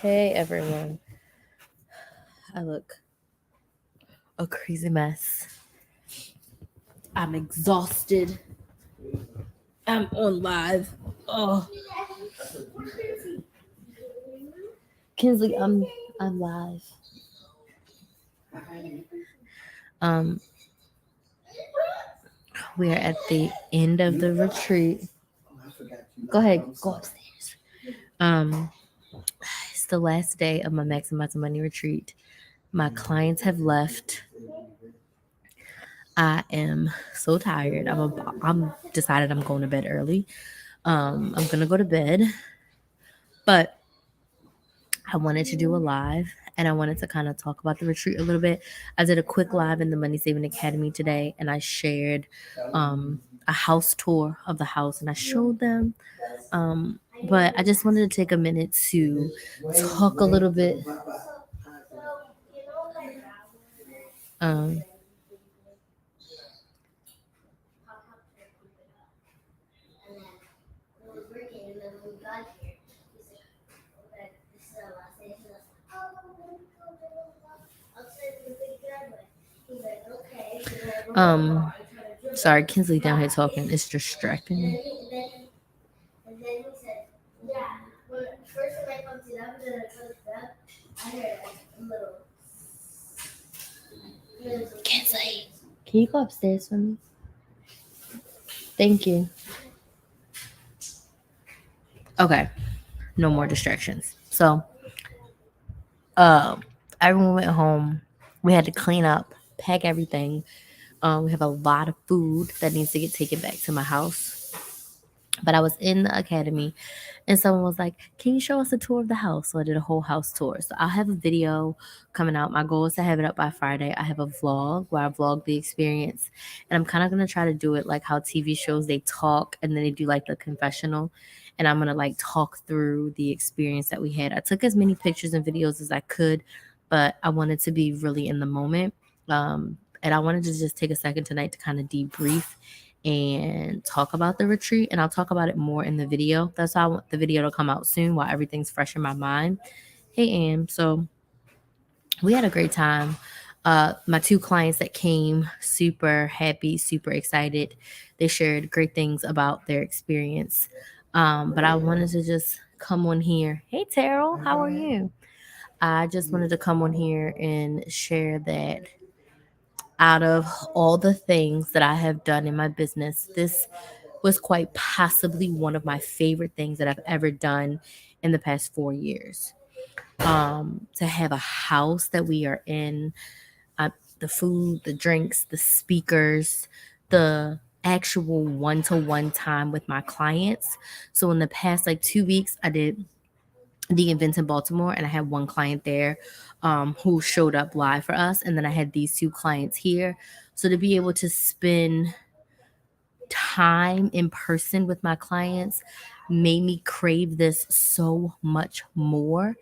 Hey everyone. I look a crazy mess. I'm exhausted. I'm on live. Oh, Kinsley, I'm live. Um, we are at the end of the retreat. Go ahead, go upstairs. Um, it's the last day of my Maximizing Money retreat. My clients have left. I am so tired. I'm decided I'm going to bed early. I'm gonna go to bed, but I wanted to do a live and I wanted to kind of talk about the retreat a little bit. I did a quick live in the Money Saving Academy today and I shared a house tour of the house and I showed them. But I just wanted to take a minute to talk a little bit. Um, um, sorry, Kinsley down here talking. It's distracting me. Kinsley, can you go upstairs for me? Thank you. Okay, no more distractions. So, everyone went home. We had to clean up, pack everything. We have a lot of food that needs to get taken back to my house. But I was in the academy and someone was like, "Can you show us a tour of the house?" So I did a whole house tour. So I'll have a video coming out. My goal is to have it up by Friday. I have a vlog where I vlog the experience. And I'm kind of going to try to do it like how TV shows they talk and then they do like the confessional. And I'm going to like talk through the experience that we had. I took as many pictures and videos as I could, but I wanted to be really in the moment. And I wanted to just take a second tonight to kind of debrief and talk about the retreat. And I'll talk about it more in the video. That's why I want the video to come out soon while everything's fresh in my mind. Hey, Am. So we had a great time. My two clients that came, super happy, super excited. They shared great things about their experience. But I wanted to just come on here. Hey, Terrell, how are you? I just wanted to come on here and share that out of all the things that I have done in my business, this was quite possibly one of my favorite things that I've ever done in the past 4 years. To have a house that we are in, the food, the drinks, the speakers, the actual one-to-one time with my clients. So in the past like 2 weeks, I did the events in Baltimore, and I had one client there who showed up live for us, and then I had these two clients here. So to be able to spend time in person with my clients made me crave this so much more.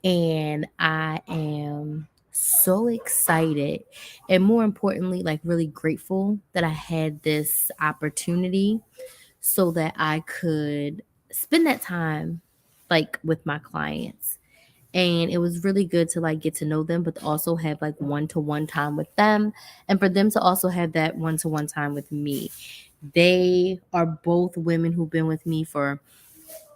And I am so excited and more importantly, like really grateful that I had this opportunity so that I could spend that time like with my clients. And it was really good to like get to know them, but also have like one-to-one time with them and for them to also have that one-to-one time with me. They are both women who've been with me for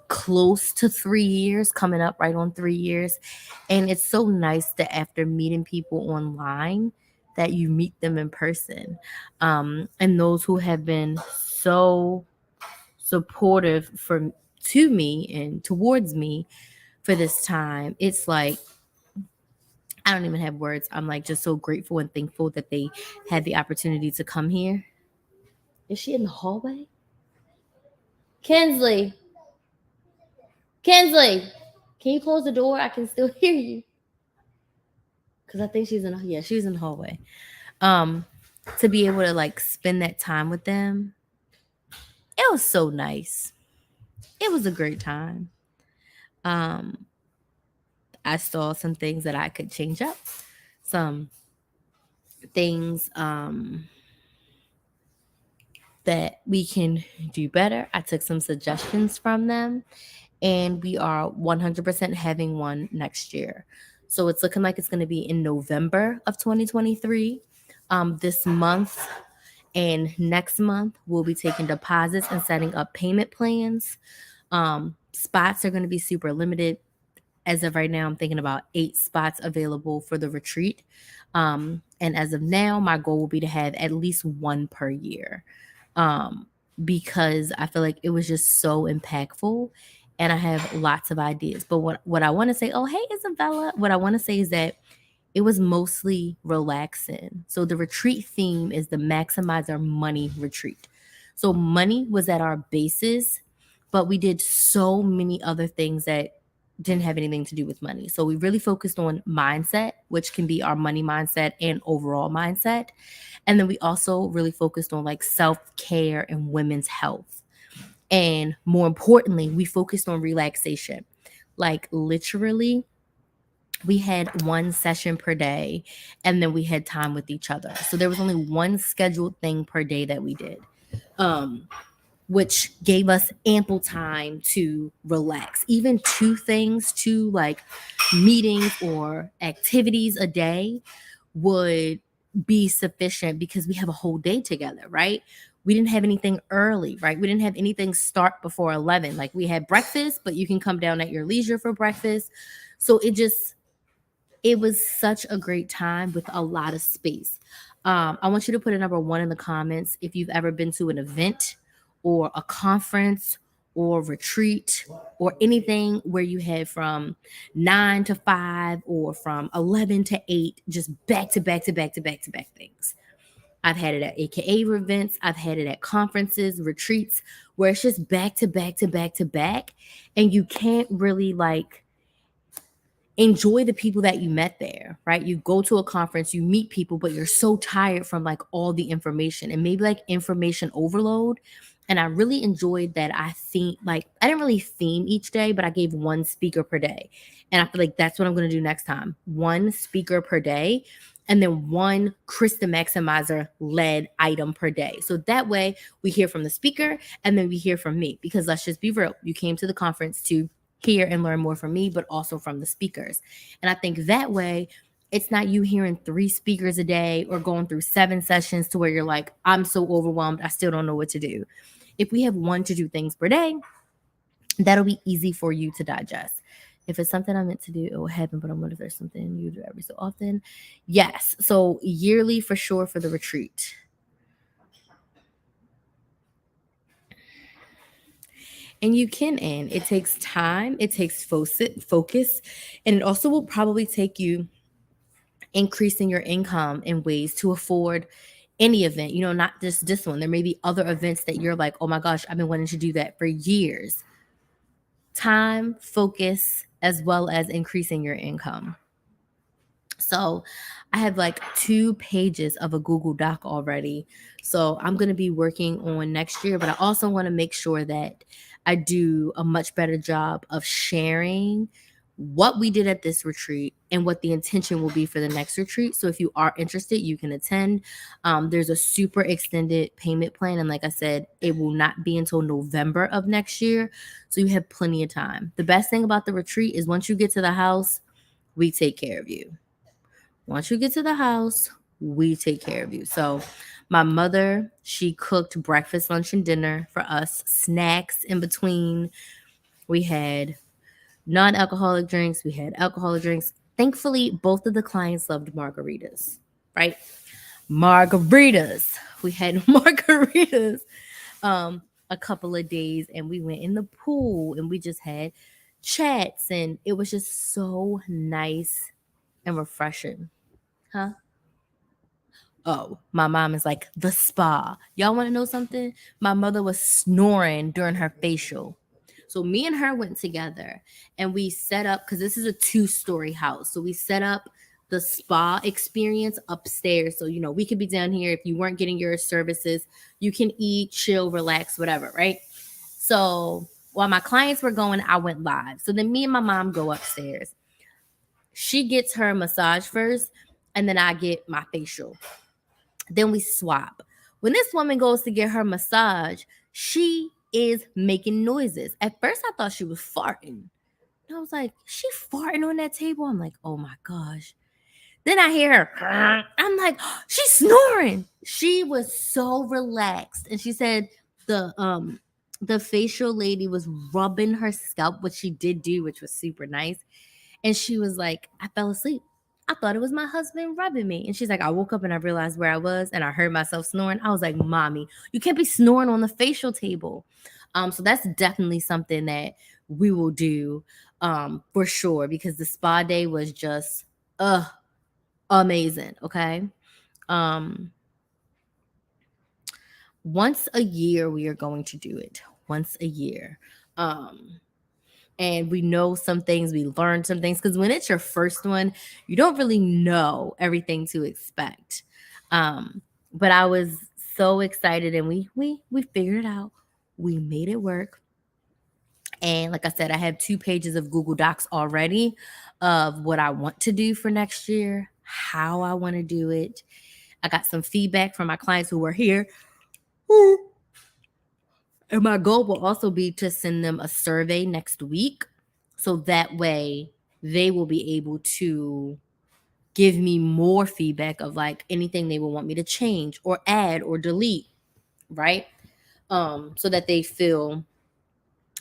close to 3 years, coming up right on 3 years. And it's so nice that after meeting people online, that you meet them in person. And those who have been so supportive to me and towards me for this time, it's like I don't even have words. I'm like just so grateful and thankful that they had the opportunity to come here. Is she in the hallway? Kinsley, Kinsley, can you close the door? I can still hear you. Cause I think she's in the hallway. Um, to be able to like spend that time with them, it was so nice. It was a great time. Um, I saw some things that I could change up, some things that we can do better. I took some suggestions from them, and we are 100% having one next year. So it's looking like it's going to be in November of 2023. This month and next month, we'll be taking deposits and setting up payment plans. Spots are going to be super limited. As of right now, I'm thinking about 8 spots available for the retreat. And as of now, my goal will be to have at least one per year, because I feel like it was just so impactful and I have lots of ideas. But what I want to say, oh, hey, Isabella, what I want to say is that it was mostly relaxing. So the retreat theme is the Maximize Our Money retreat. So money was at our basis, but we did so many other things that didn't have anything to do with money. So we really focused on mindset, which can be our money mindset and overall mindset. And then we also really focused on like self-care and women's health. And more importantly, we focused on relaxation. Like literally, we had one session per day and then we had time with each other. So there was only one scheduled thing per day that we did. Which gave us ample time to relax. Even 2 like meetings or activities a day would be sufficient because we have a whole day together, right? We didn't have anything early, right? We didn't have anything start before 11. Like we had breakfast, but you can come down at your leisure for breakfast. So it was such a great time with a lot of space. I want you to put a number 1 in the comments if you've ever been to an event or a conference or retreat or anything where you had from 9 to 5 or from 11 to 8, just back to back to back to back to back things. I've had it at AKA events. I've had it at conferences, retreats, where it's just back to back to back to back. And you can't really like enjoy the people that you met there, right? You go to a conference, you meet people, but you're so tired from like all the information and maybe like information overload. And I really enjoyed that. I didn't really theme each day, but I gave one speaker per day. And I feel like that's what I'm going to do next time. One speaker per day. And then one Krys the Maximizer led item per day. So that way we hear from the speaker and then we hear from me. Because let's just be real. You came to the conference to hear and learn more from me, but also from the speakers. And I think that way, it's not you hearing 3 speakers a day or going through 7 sessions to where you're like, I'm so overwhelmed, I still don't know what to do. If we have 1 to 2 things per day, that'll be easy for you to digest. If it's something I'm meant to do, it will happen, but I wonder if there's something you do every so often. Yes. So yearly for sure for the retreat. And you can end. It takes time, it takes focus, and it also will probably take you increasing your income in ways to afford any event, not just this one. There may be other events that you're like, oh my gosh, I've been wanting to do that for years. Time, focus, as well as increasing your income. So I have like 2 pages of a Google Doc already. So I'm going to be working on next year, but I also want to make sure that I do a much better job of sharing what we did at this retreat and what the intention will be for the next retreat. So if you are interested, you can attend. There's a super extended payment plan. And like I said, it will not be until November of next year. So you have plenty of time. The best thing about the retreat is once you get to the house, we take care of you. Once you get to the house, we take care of you. So my mother, she cooked breakfast, lunch, and dinner for us, snacks in between. We had non-alcoholic drinks. We had alcoholic drinks. Thankfully, both of the clients loved margaritas, right? Margaritas. We had margaritas a couple of days, and we went in the pool, and we just had chats, and it was just so nice and refreshing. Huh? Oh, my mom is like, the spa. Y'all want to know something? My mother was snoring during her facial. So me and her went together and we set up, because this is a 2-story house. So we set up the spa experience upstairs. So, we could be down here. If you weren't getting your services, you can eat, chill, relax, whatever, right? So while my clients were going, I went live. So then me and my mom go upstairs. She gets her massage first, and then I get my facial. Then we swap. When this woman goes to get her massage, she is making noises. At first, I thought she was farting. And I was like, she farting on that table? I'm like, oh my gosh. Then I hear her. I'm like, she's snoring. She was so relaxed. And she said the facial lady was rubbing her scalp, which she did do, which was super nice. And she was like, I fell asleep. I thought it was my husband rubbing me. And she's like, I woke up and I realized where I was and I heard myself snoring. I was like, Mommy, you can't be snoring on the facial table. So that's definitely something that we will do for sure, because the spa day was just amazing. Okay. Um, once a year we are going to do it. Once a year. And we know some things, we learn some things, because when it's your first one, you don't really know everything to expect. But I was so excited, and we figured it out. We made it work. And like I said, I have 2 pages of Google Docs already of what I want to do for next year, how I want to do it. I got some feedback from my clients who were here. And my goal will also be to send them a survey next week. So that way they will be able to give me more feedback of like anything they will want me to change or add or delete, right? So that they feel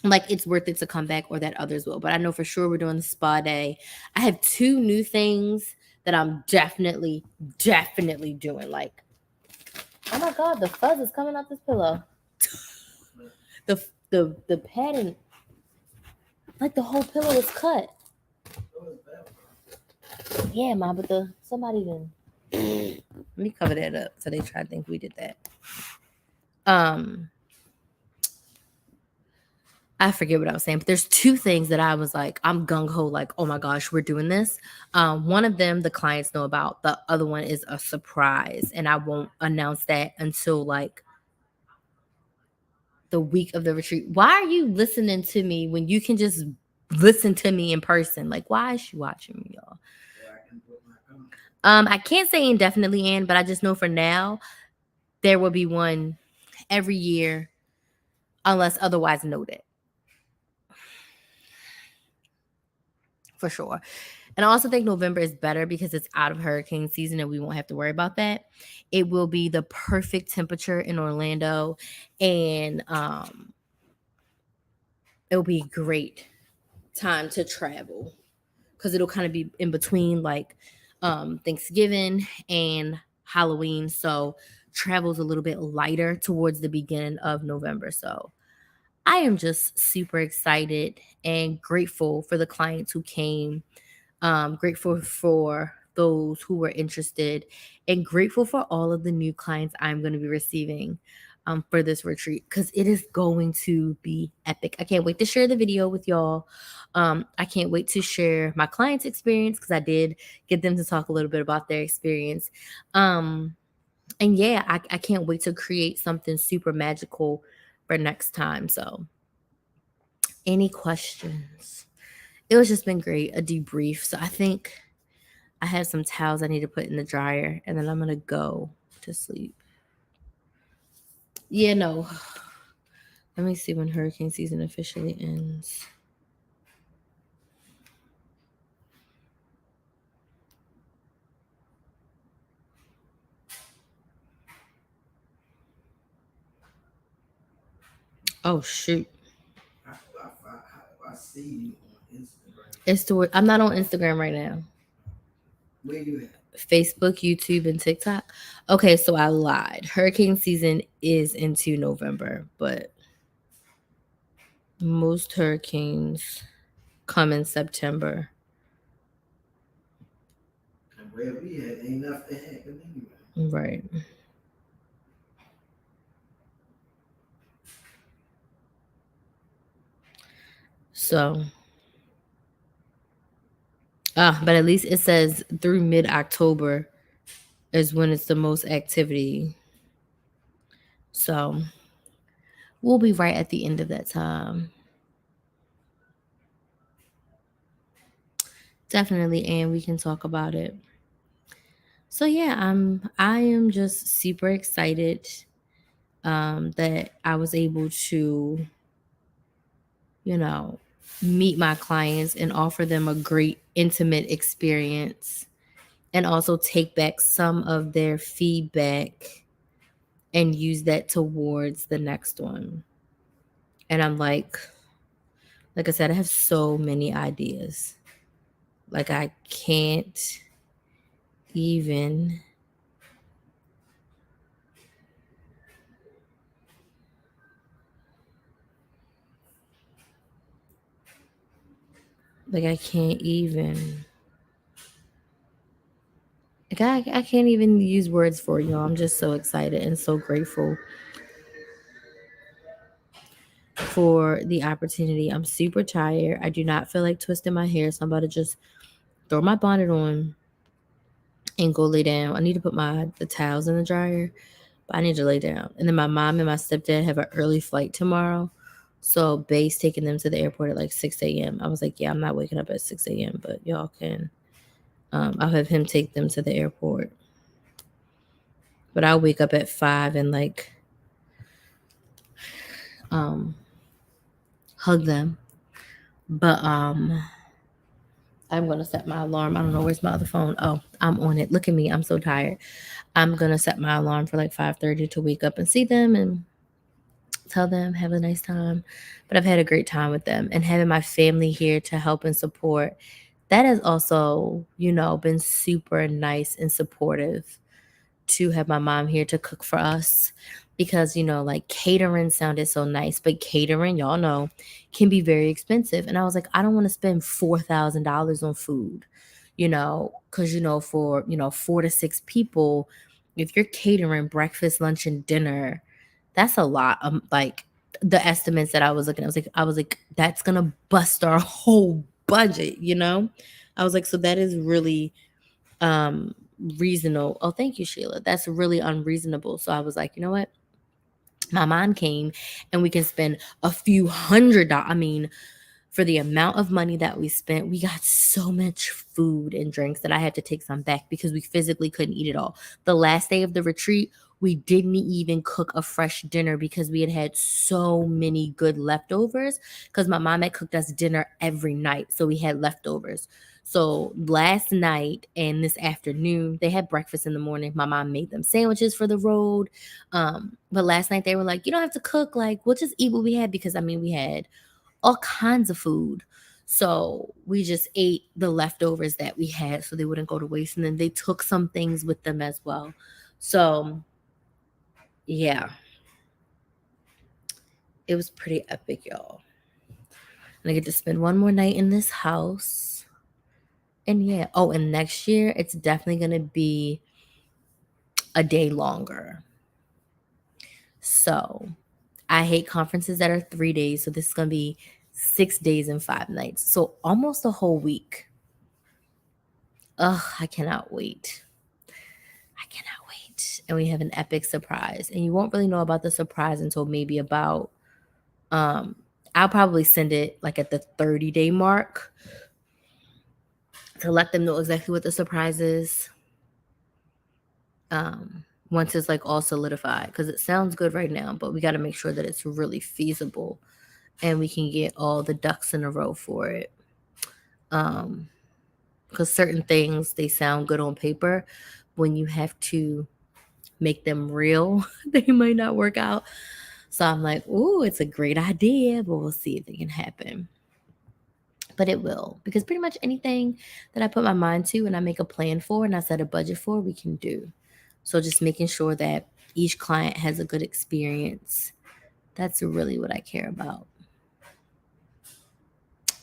like it's worth it to come back, or that others will. But I know for sure we're doing the spa day. I have 2 new things that I'm definitely doing. Like, oh my God, the fuzz is coming off this pillow. The padding, like the whole pillow is cut. Yeah, Ma, but somebody didn't. Let me cover that up so they try to think we did that. I forget what I was saying, but there's 2 things that I was like, I'm gung ho, like, oh my gosh, we're doing this. One of them the clients know about. The other one is a surprise, and I won't announce that until like the week of the retreat. Why are you listening to me when you can just listen to me in person? Like, why is she watching me, y'all? I can't say indefinitely, Ann, but I just know for now there will be one every year unless otherwise noted. For sure. And I also think November is better because it's out of hurricane season and we won't have to worry about that. It will be the perfect temperature in Orlando, and it'll be a great time to travel because it'll kind of be in between like Thanksgiving and Halloween. So travel's a little bit lighter towards the beginning of November. So I am just super excited and grateful for the clients who came. Grateful for those who were interested, and grateful for all of the new clients I'm going to be receiving for this retreat, because it is going to be epic. I can't wait to share the video with y'all. I can't wait to share my clients' experience, because I did get them to talk a little bit about their experience. And yeah, I can't wait to create something super magical for next time. So, any questions? It was just been great, a debrief. So I think I have some towels I need to put in the dryer, and then I'm going to go to sleep. Yeah, no. Let me see when hurricane season officially ends. Oh, shoot. I see you on Instagram. I'm not on Instagram right now. Where you at? Facebook, YouTube, and TikTok. Okay, so I lied. Hurricane season is into November, but most hurricanes come in September. And where we at ain't nothing happening anyway. Right. So, but at least it says through mid-October is when it's the most activity. So we'll be right at the end of that time. Definitely, and we can talk about it. So yeah, I am just super excited. that I was able to, you know, meet my clients and offer them a great intimate experience, and also take back some of their feedback and use that towards the next one. And I'm like I said, I have so many ideas. Like I can't even I can't even I can't even use words for it, y'all. I'm just so excited and so grateful for the opportunity. I'm super tired. I do not feel like twisting my hair, so I'm about to just throw my bonnet on and go lay down. I need to put the towels in the dryer, but I need to lay down. And then my mom and my stepdad have an early flight tomorrow. So Bay's taking them to the airport at like 6 a.m. I was like, yeah, I'm not waking up at 6 a.m., but y'all can. I'll have him take them to the airport. But I'll wake up at 5 and um, hug them. But I'm gonna set my alarm. I don't know where's my other phone. Oh, I'm on it. Look at me. I'm so tired. I'm gonna set my alarm for like 5:30 to wake up and see them and tell them have a nice time. But I've had a great time with them, and having my family here to help and support. That has also, been super nice and supportive, to have my mom here to cook for us, because like catering sounded so nice, but catering, y'all know, can be very expensive. And I was like, I don't want to spend $4,000 on food, because for 4 to 6 people, if you're catering breakfast, lunch, and dinner, that's a lot. Like the estimates that I was looking at, I was like, that's gonna bust our whole budget. I was like, so that is really um reasonable. Oh, thank you, Sheila. That's really unreasonable. So I was like, you know what? My mom came and we can spend a few $100. I mean, for the amount of money that we spent, we got so much food and drinks that I had to take some back because we physically couldn't eat it all. The last day of the retreat, we didn't even cook a fresh dinner because we had had so many good leftovers, because my mom had cooked us dinner every night. So we had leftovers. So last night and this afternoon, they had breakfast in the morning. My mom made them sandwiches for the road. But last night they were like, you don't have to cook. Like, we'll just eat what we had, because I mean, we had all kinds of food. So we just ate the leftovers that we had so they wouldn't go to waste. And then they took some things with them as well. So yeah, it was pretty epic, y'all. And I get to spend one more night in this house. And yeah, oh, and next year it's definitely going to be a day longer. So I hate conferences that are 3 days. So this is going to be 6 days and 5 nights. So almost a whole week. Ugh, I cannot wait. I cannot wait. And we have an epic surprise. And you won't really know about the surprise until maybe about I'll probably send it like at the 30-day mark to let them know exactly what the surprise is. Once it's like all solidified, because it sounds good right now, but we got to make sure that it's really feasible and we can get all the ducks in a row for it. Because certain things, they sound good on paper. When you have to make them real, they might not work out. So I'm like, ooh, it's a great idea, but we'll see if it can happen. But it will, because pretty much anything that I put my mind to and I make a plan for and I set a budget for, we can do. So just making sure that each client has a good experience. That's really what I care about.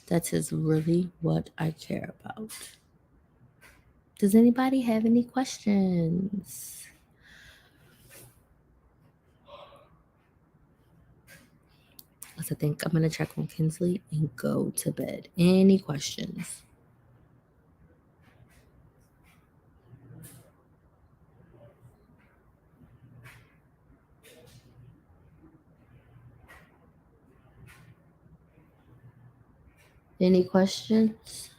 That is really what I care about. Does anybody have any questions? I think I'm going to check on Kinsley and go to bed. Any questions? Any questions?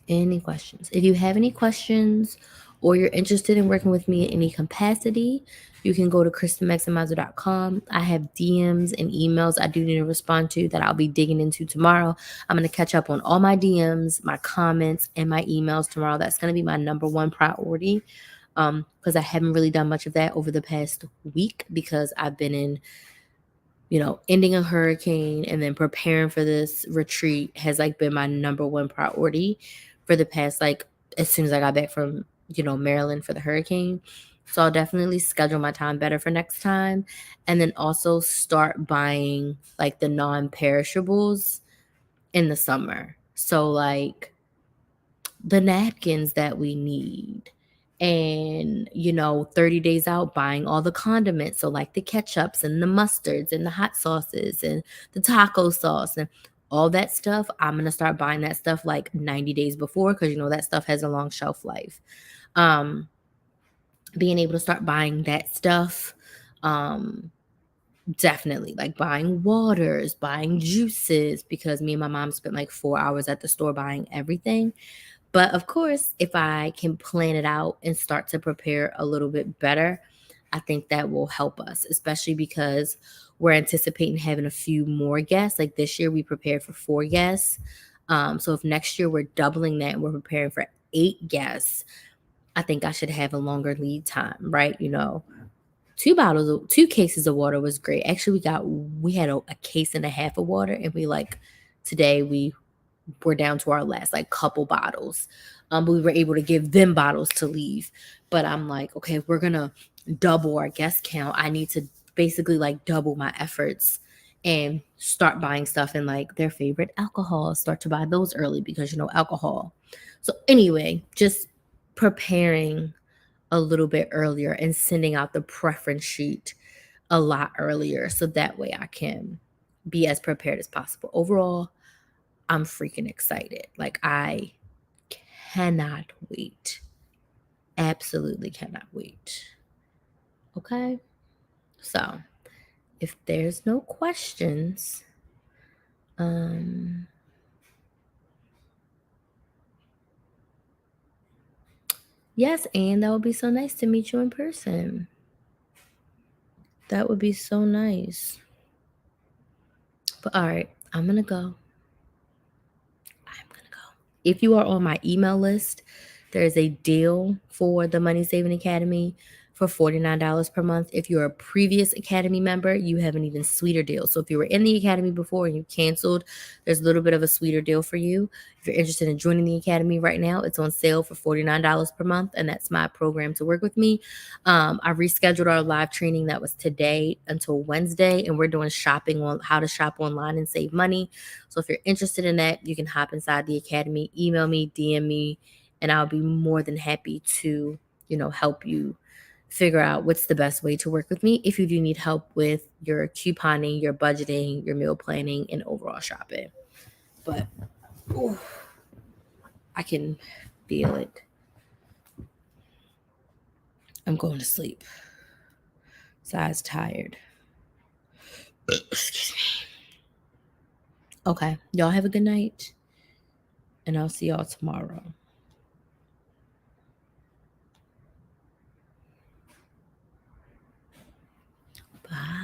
Any questions? If you have any questions or you're interested in working with me in any capacity, you can go to KristenMaximizer.com. I have DMs and emails I do need to respond to that I'll be digging into tomorrow. I'm going to catch up on all my DMs, my comments, and my emails tomorrow. That's going to be my number one priority, because I haven't really done much of that over the past week because I've been in, ending a hurricane and then preparing for this retreat has like been my number one priority for the past, like, as soon as I got back from, Maryland for the hurricane. So I'll definitely schedule my time better for next time. And then also start buying like the non-perishables in the summer. So like the napkins that we need, and 30 days out buying all the condiments, so like the ketchups and the mustards and the hot sauces and the taco sauce and all that stuff. I'm going to start buying that stuff like 90 days before, because that stuff has a long shelf life. Being able to start buying that stuff, definitely, like buying waters, buying juices, because me and my mom spent like 4 hours at the store buying everything. But of course, if I can plan it out and start to prepare a little bit better, I think that will help us, especially because we're anticipating having a few more guests. Like this year, we prepared for 4 guests. So if next year we're doubling that and we're preparing for 8 guests, I think I should have a longer lead time, right? 2 cases of water was great. Actually, we had a case and a half of water, and today we're down to our last like couple bottles. But we were able to give them bottles to leave. But I'm like, okay, if we're gonna double our guest count, I need to basically like double my efforts and start buying stuff in like their favorite alcohol. Start to buy those early because alcohol. So anyway, just preparing a little bit earlier and sending out the preference sheet a lot earlier, so that way I can be as prepared as possible. Overall, I'm freaking excited. Like, I cannot wait. Absolutely cannot wait. Okay? So, if there's no questions, yes, and that would be so nice to meet you in person. That would be so nice. But all right, I'm going to go. If you are on my email list, there is a deal for the Money Saving Academy for $49 per month. If you're a previous Academy member, you have an even sweeter deal. So if you were in the Academy before and you canceled, there's a little bit of a sweeter deal for you. If you're interested in joining the Academy right now, it's on sale for $49 per month, and that's my program to work with me. I rescheduled our live training that was today until Wednesday, and we're doing shopping on how to shop online and save money. So if you're interested in that, you can hop inside the Academy, email me, DM me, and I'll be more than happy to, help you figure out what's the best way to work with me if you do need help with your couponing, your budgeting, your meal planning, and overall shopping. But I can feel it. I'm going to sleep. So I was tired. Excuse me. Okay. Y'all have a good night. And I'll see y'all tomorrow. Bye.